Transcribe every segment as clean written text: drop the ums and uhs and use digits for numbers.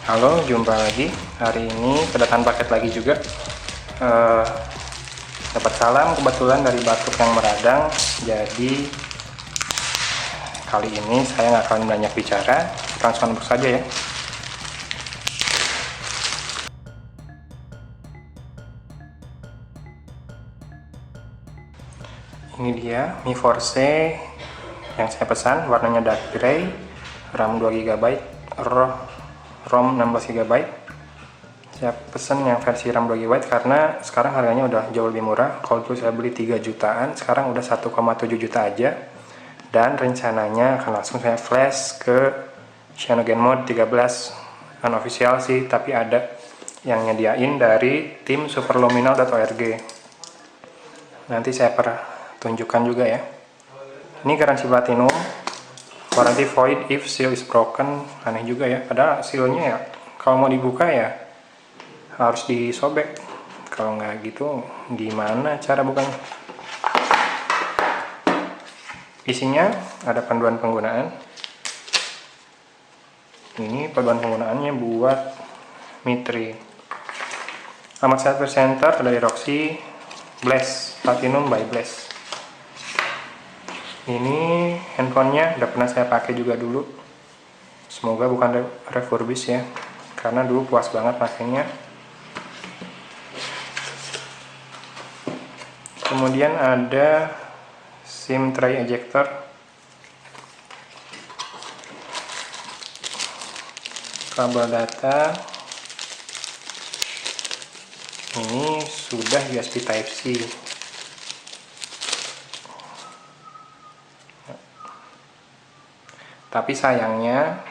Halo, jumpa lagi. Hari ini kedatangan paket lagi juga. Eh, Dapat salam kebetulan dari batuk yang meradang. Jadi kali ini saya nggak akan banyak bicara, langsung unbox saja ya. Ini dia Mi Force yang saya pesan, warnanya dark gray, RAM 2 GB, ROM 16 GB. Saya pesan yang versi RAM 2 GB karena sekarang harganya udah jauh lebih murah. Kalau dulu saya beli 3 jutaan, sekarang udah 1,7 juta aja. Dan rencananya akan langsung saya flash ke CyanogenMod 13 unofficial sih, tapi ada yang nyediain dari tim superluminal.org. Nanti saya tunjukkan juga ya. Ini garansi platinum, warranty void if seal is broken. Aneh juga ya, padahal sealnya ya kalau mau dibuka ya harus disobek. Kalau nggak gitu gimana cara bukanya? Isinya ada panduan penggunaan. Ini panduan penggunaannya buat Mitri. Amat Center Center dari Roxy, Blast Platinum by Blast. Ini handphonenya udah pernah saya pakai juga dulu. Semoga bukan refurbish ya, karena dulu puas banget pakainya. Kemudian ada SIM tray ejector, kabel data. Ini sudah USB Type-C. Tapi sayangnya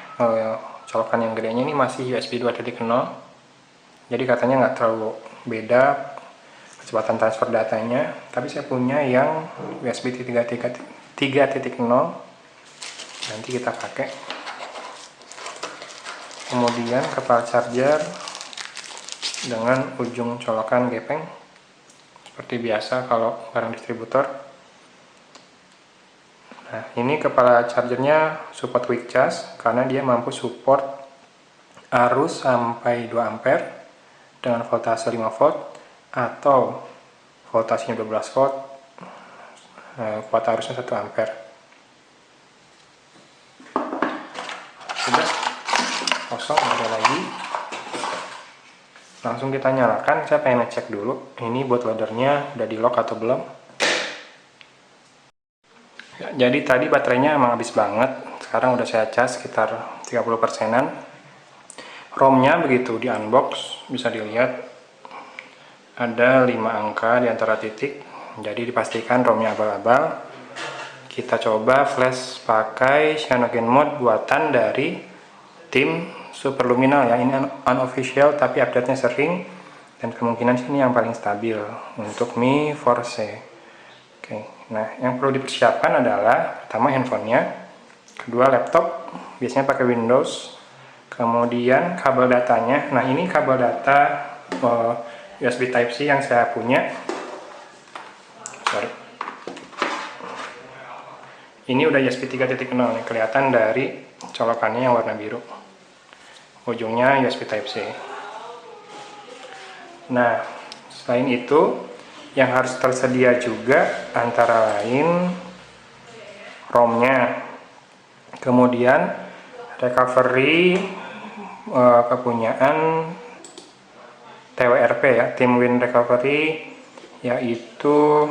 colokan yang gedenya ini masih USB 2.0. Jadi katanya nggak terlalu beda kecepatan transfer datanya. Tapi saya punya yang USB 3.0. Nanti kita pakai. Kemudian kepala charger dengan ujung colokan gepeng seperti biasa kalau barang distributor. Nah, ini kepala chargernya support quick charge karena dia mampu support arus sampai 2 ampere dengan voltase 5 volt atau voltasenya 12 volt, kuota arusnya 1 ampere. Sudah kosong, ada lagi. Langsung kita nyalakan. Saya pengen ngecek dulu ini bootloadernya udah di lock atau belum. Ya, jadi tadi baterainya emang habis banget. Sekarang udah saya cas sekitar 30%-an. ROM-nya begitu di unbox bisa dilihat ada 5 angka di antara titik. Jadi dipastikan ROM-nya abal-abal. Kita coba flash pakai CyanogenMod buatan dari tim Superluminal ya. Ini unofficial tapi update-nya sering dan kemungkinan sini yang paling stabil untuk Mi Force. Oke, nah yang perlu dipersiapkan adalah pertama handphonenya, kedua laptop, biasanya pakai Windows, kemudian kabel datanya. Nah ini kabel data USB Type-C yang saya punya. Ini udah USB 3.0 nih, kelihatan dari colokannya yang warna biru. Ujungnya USB Type-C. Nah, selain itu yang harus tersedia juga antara lain ROM-nya, kemudian recovery kepunyaan TWRP ya, Team Win Recovery, yaitu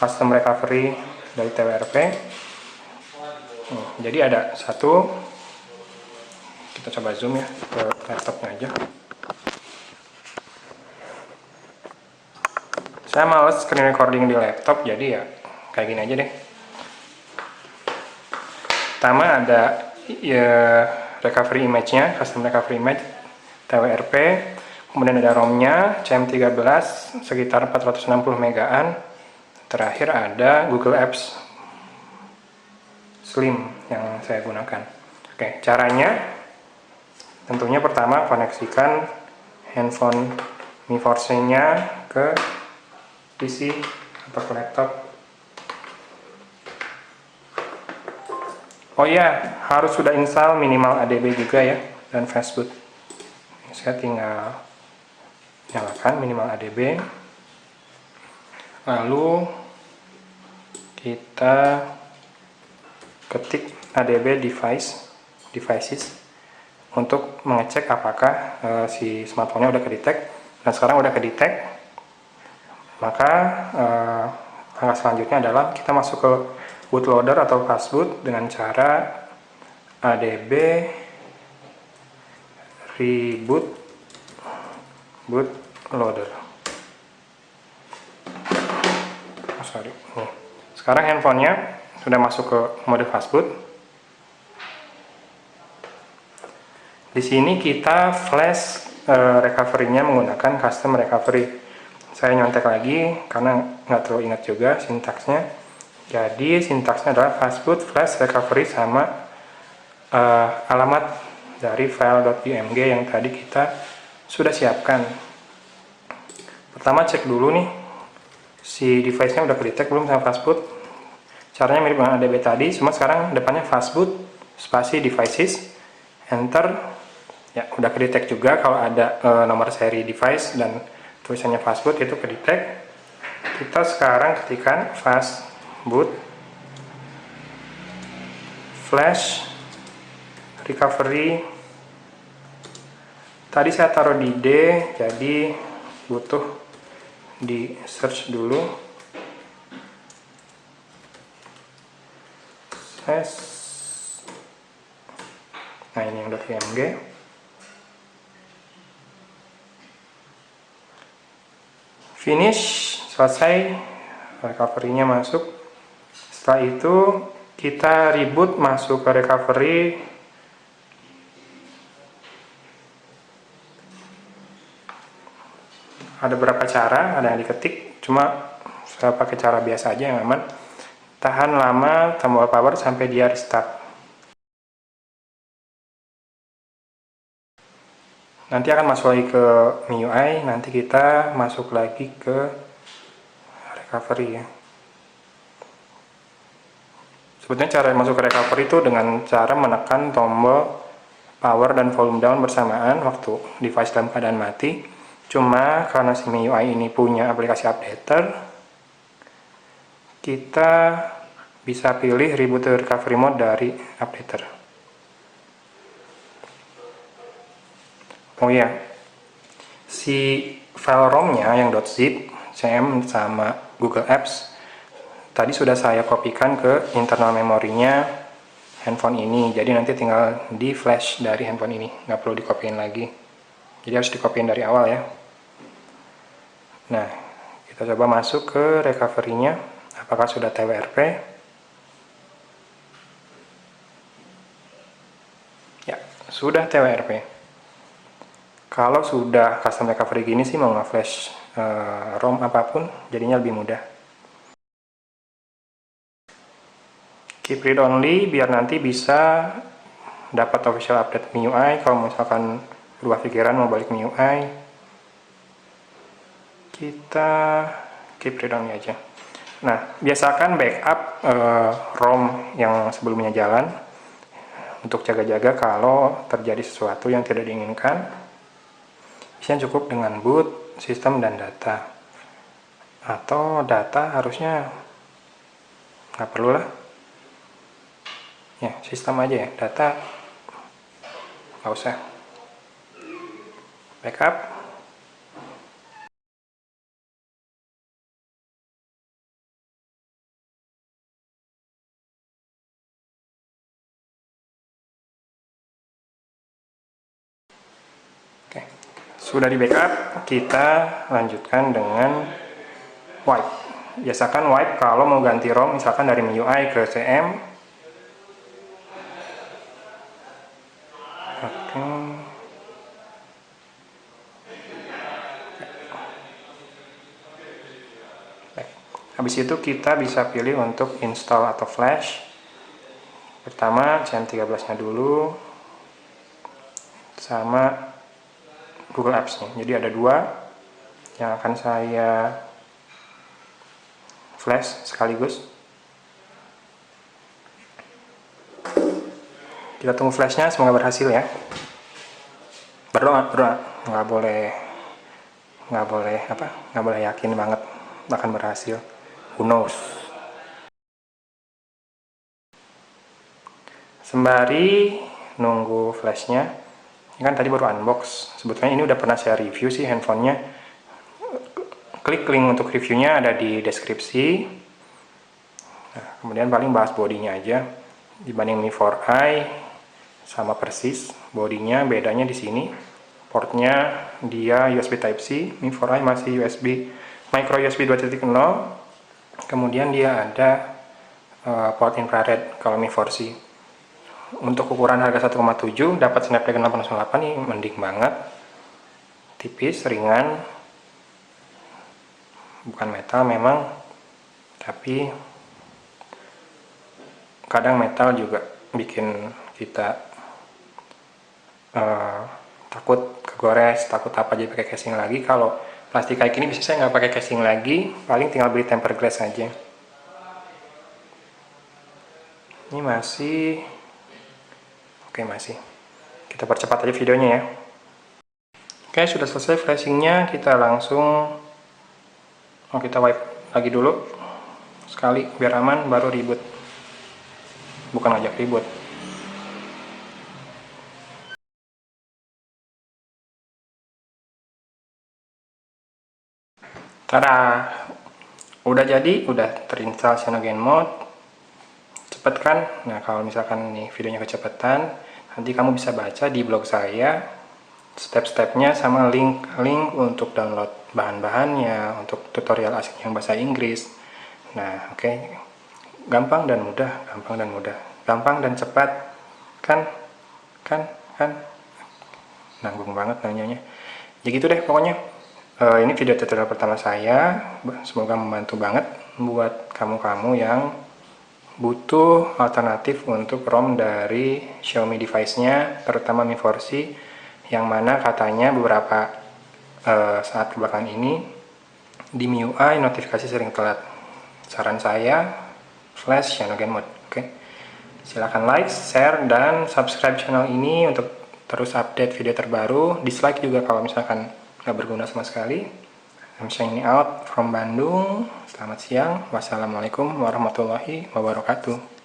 custom recovery dari TWRP. Jadi ada satu, kita coba zoom ya ke laptopnya aja. Saya males screen recording di laptop, jadi ya kayak gini aja deh. Pertama ada ya, recovery image-nya, custom recovery image TWRP. Kemudian ada ROM-nya CM13 sekitar 460 megaan. Terakhir ada Google Apps Slim yang saya gunakan. Oke, caranya tentunya pertama koneksikan handphone Mi Force-nya ke PC atau ke laptop. Oh iya, harus sudah install minimal ADB juga ya, dan fastboot. Saya tinggal nyalakan minimal ADB, lalu kita ketik ADB devices untuk mengecek apakah si smartphone-nya udah kedetek. Dan sekarang udah kedetek, maka langkah selanjutnya adalah kita masuk ke bootloader atau fastboot dengan cara ADB reboot bootloader. Nih. Sekarang handphonenya sudah masuk ke mode fastboot. Di sini kita flash recovery-nya menggunakan custom recovery. Saya nyontek lagi karena nggak terlalu ingat juga sintaksnya. Jadi sintaksnya adalah fastboot flash recovery sama alamat dari file.img yang tadi kita sudah siapkan. Pertama cek dulu nih si device-nya udah kedetek belum sama fastboot. Caranya mirip dengan ADB tadi, cuma sekarang depannya fastboot spasi devices, enter. Ya, udah kedetek juga kalau ada nomor seri device dan tulisannya fastboot itu kedetek. Kita sekarang ketikkan fastboot flash recovery. Tadi saya taruh di D, jadi butuh di search dulu. Nah, ini yang .img. Finish, selesai, recovery-nya masuk. Setelah itu kita reboot masuk ke recovery. Ada beberapa cara, ada yang diketik, cuma saya pakai cara biasa aja yang aman. Tahan lama tombol power sampai dia restart. Nanti akan masuk lagi ke MIUI, nanti kita masuk lagi ke recovery ya. Sebetulnya cara masuk ke recovery itu dengan cara menekan tombol power dan volume down bersamaan waktu device dalam keadaan mati. Cuma karena si MIUI ini punya aplikasi updater, kita bisa pilih reboot recovery mode dari updater. Oh ya, si file ROM-nya yang .zip, CM sama Google Apps tadi sudah saya kopikan ke internal memorinya handphone ini. Jadi nanti tinggal di flash dari handphone ini, nggak perlu dikopiin lagi. Jadi harus dikopiin dari awal ya. Nah, kita coba masuk ke recovery-nya. Apakah sudah TWRP? Ya, sudah TWRP. Kalau sudah custom recovery gini sih mau nge-flash ROM apapun jadinya lebih mudah. Keep read only biar nanti bisa dapat official update MIUI. Kalau misalkan berubah pikiran mau balik MIUI, kita keep read only aja. Nah, biasakan backup ROM yang sebelumnya jalan untuk jaga-jaga kalau terjadi sesuatu yang tidak diinginkan. Bisa cukup dengan boot, sistem, dan data. Atau data harusnya nggak perlu lah. Ya, sistem aja ya, data nggak usah. Backup. Oke, sudah di backup, kita lanjutkan dengan wipe. Biasakan wipe kalau mau ganti ROM, misalkan dari MIUI ke CM. Oke. Habis itu kita bisa pilih untuk install atau flash. Pertama, CM13-nya dulu, sama Google Apps nih. Jadi ada dua yang akan saya flash sekaligus. Kita tunggu flashnya, semoga berhasil ya. berdoa, nggak boleh nggak boleh yakin banget akan berhasil, who knows. Sembari nunggu flashnya, ini kan tadi baru unbox, sebetulnya ini udah pernah saya review sih handphonenya. Klik link untuk reviewnya ada di deskripsi. Nah, kemudian paling bahas bodinya aja. Dibanding Mi 4i sama persis, bodinya bedanya di sini. Portnya dia USB Type-C, Mi 4i masih micro USB 2.0. Kemudian dia ada port infrared kalau Mi 4C. Untuk ukuran harga 1,7 dapat Snapdragon 888 ini mending banget. Tipis, ringan, bukan metal memang, tapi kadang metal juga bikin kita takut kegores, takut apa, jadi pakai casing lagi. Kalau plastik kayak gini bisa saya nggak pakai casing lagi, paling tinggal beli tempered glass aja. Ini masih oke, masih kita percepat aja videonya ya. Oke, sudah selesai flashingnya, kita langsung kita wipe lagi dulu sekali biar aman, baru ribut, bukan ngajak ribut. Tada, udah jadi, udah terinstall CyanogenMod. Cepet kan? Nah, kalau misalkan nih videonya kecepatan, nanti kamu bisa baca di blog saya step-stepnya sama link untuk download bahan-bahannya, untuk tutorial asik yang bahasa Inggris. Nah, oke. Gampang dan mudah, gampang dan cepat, kan nanggung banget nanyanya. Ya gitu deh pokoknya. Ini video tutorial pertama saya, semoga membantu banget buat kamu-kamu yang butuh alternatif untuk ROM dari Xiaomi device-nya, terutama Mi 4C, yang mana katanya beberapa saat kebelakangan ini di MIUI notifikasi sering telat. Saran saya, flash CyanogenMod. Oke. Silahkan like, share, dan subscribe channel ini untuk terus update video terbaru. Dislike juga kalau misalkan nggak berguna sama sekali. I'm signing out from Bandung. Selamat siang. Wassalamualaikum warahmatullahi wabarakatuh.